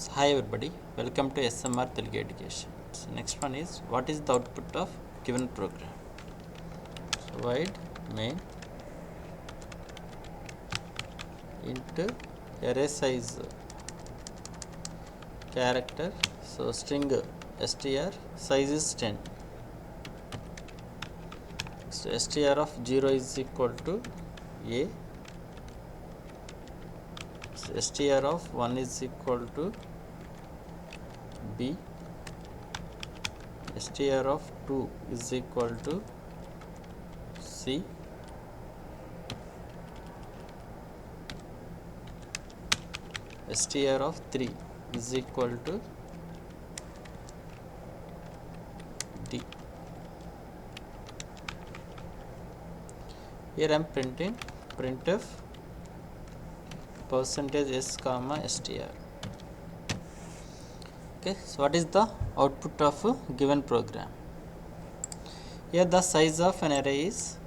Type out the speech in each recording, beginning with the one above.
Hi everybody, welcome to SMR Telugu Education. So next one is what is the output of given program. So void main into array size character. So string str size is 10. So str of 0 is equal to a. So str of 1 is equal to b. str of 2 is equal to c. str of 3 is equal to d. Here I am printing printf percentage s comma str. Okay, so what is the output of a given program? Here the size of an array is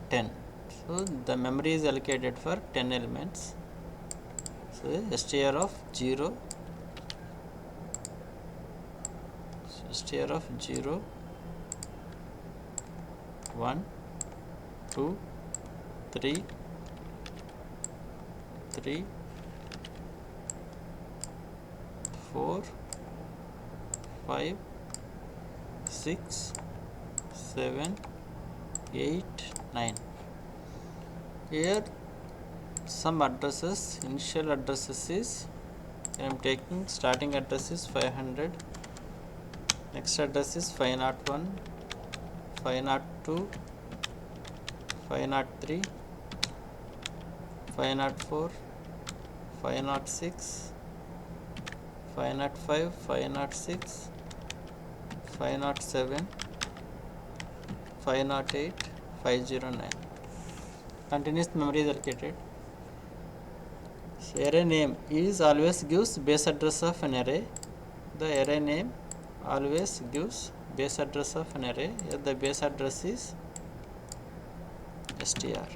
10. So the memory is allocated for 10 elements. So str of 0, str of 0, 1, 2, 3, 4, 5, 6, 7, 8, 9. Here some addresses, initial addresses is I am taking starting address is 500, next address is 501, 502, 503, 504, 506, 505, 506, 507, 508, 509. Continuous memory is allocated. So array name is always gives base address of an array. The array name always gives base address of an array. Here the base address is str.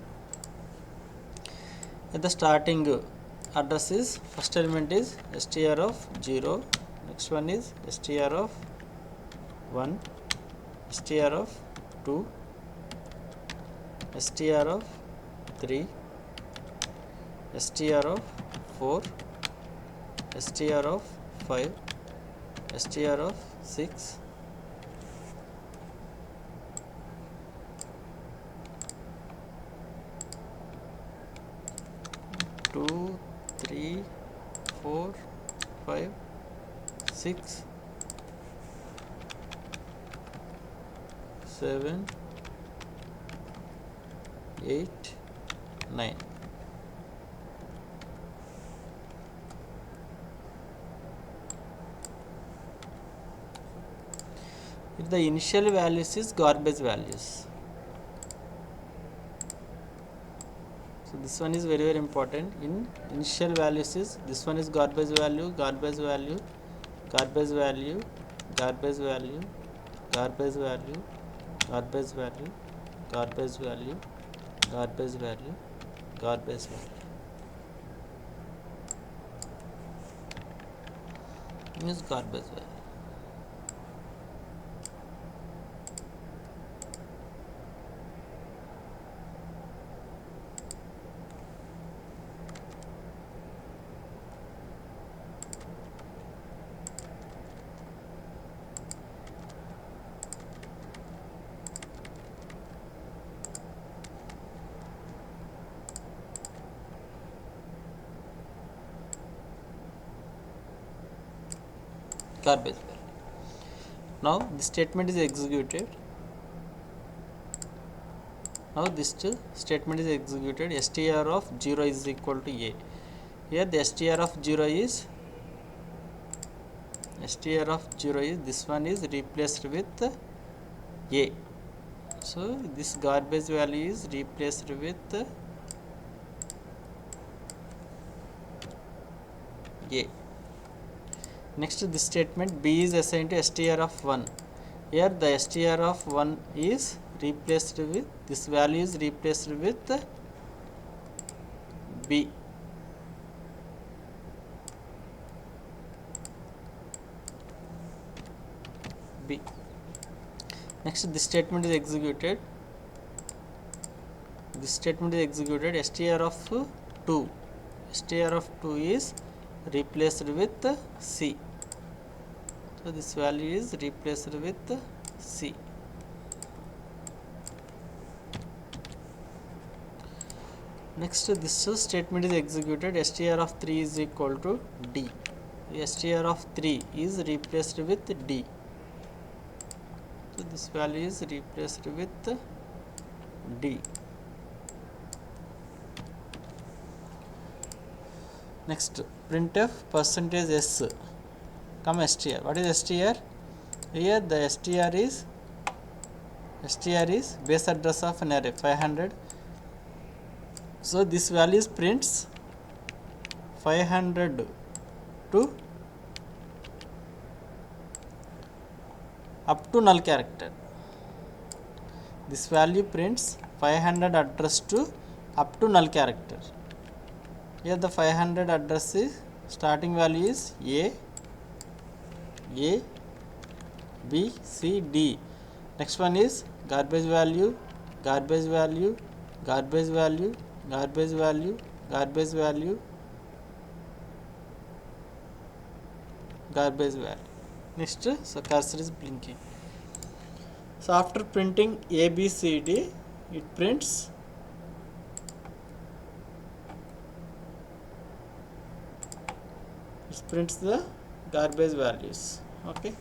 At the starting address is first element is str of 0, next one is str of 1, str of 2, str of 3, str of 4, str of 5, str of 6, 2, 3, 4, 5, 6, 7, 8, 9. If the initial values is garbage values. So this one is very important. In initial values is this one is garbage value, garbage value, garbage value, garbage value, garbage value, garbage value, garbage value, garbage value, garbage value. Means garbage value. Garbage value. Now this statement is executed. Now this statement is executed. Str of 0 is equal to a. Here the str of 0 is this one is replaced with a. So this garbage value is replaced with a. Next this statement b is assigned to str of 1. Here the str of 1 is replaced with this value is replaced with b. B. Next, this statement is executed. This statement is executed. str of 2. str of 2 is replaced with C. So this value is replaced with C. Next, this statement is executed. str of 3 is equal to D. str of 3 is replaced with D. So this value is replaced with D. Next, printf percentage %s, comma str. What is str? Here the str is base address of an array 500. So this value prints 500 to up to null character. This value prints 500 address to up to null character. Here the 500 address is starting value is A, B, C, D. Next one is garbage value, garbage value, garbage value, garbage value, garbage value, garbage value. Next, so cursor is blinking. So after printing A, B, C, D, it prints the garbage values. Okay,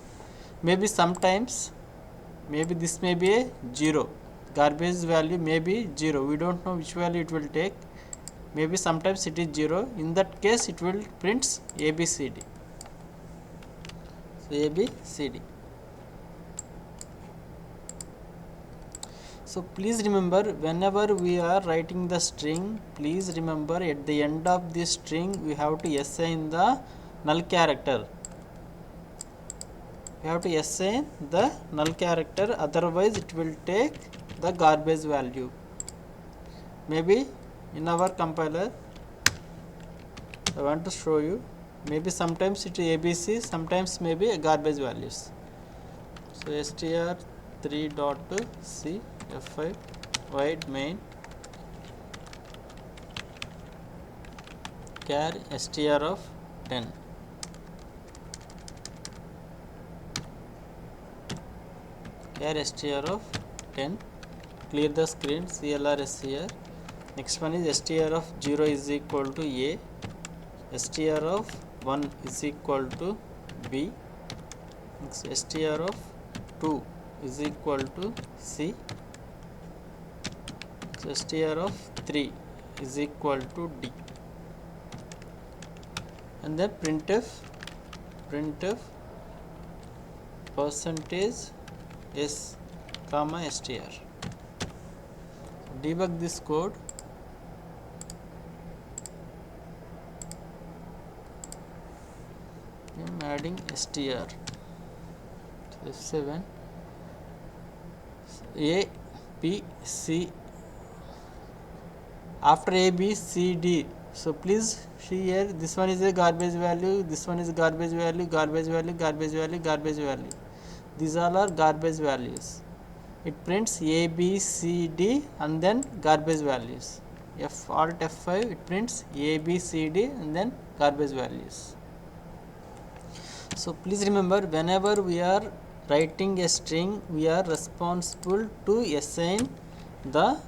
maybe sometimes maybe this may be a 0, garbage value may be 0, we don't know which value it will take. Maybe sometimes it is 0, in that case it will prints ABCD. So ABCD. So please remember, whenever we are writing the string, please remember at the end of this string we have to assign the null character. We have to assign the null character, otherwise it will take the garbage value. Maybe in our compiler, I want to show you, maybe sometimes it is ABC, sometimes maybe garbage values. So str3.c f5 void main char str of 10. Char str of 10. Clear the screen, CLR is here. Next one is str of 0 is equal to A, str of 1 is equal to B, next str of 2 is equal to C, so str of 3 is equal to D, and then printf percentage s comma str. Debug this code. I am adding str F7 A B C. After A B C D, so please see here, this one is a garbage value, this one is garbage value, garbage value, garbage value, garbage value. These all are garbage values. It prints A B C D and then garbage values. Alt F5, it prints A B C D and then garbage values. So please remember, whenever we are writing a string, we are responsible to assign the,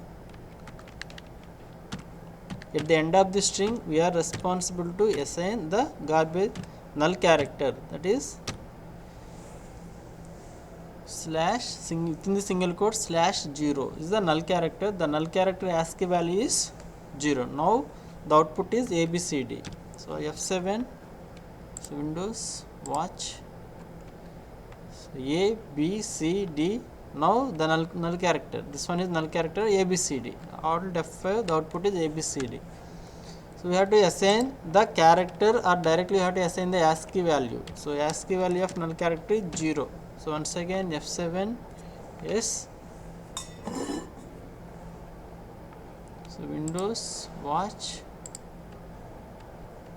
at the end of the string we are responsible to assign the garbage null character, that is slash within the single quote /0 is the null character. The null character ASCII value is 0. Now the output is ABCD. So F7, so Windows watch, so A B C D. Now the null character, this one is null character ABCD. Alt F5, the output is ABCD. So we have to assign the character, or directly we have to assign the ASCII value. So ASCII value of null character is 0. So once again F7 yes, so Windows watch,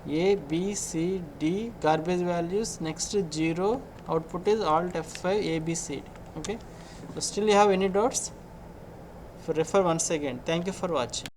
A, B, C, D garbage values, next 0, output is alt F5 A, B, C, D. Okay, so still you have any doubts? Refer once again. Thank you for watching.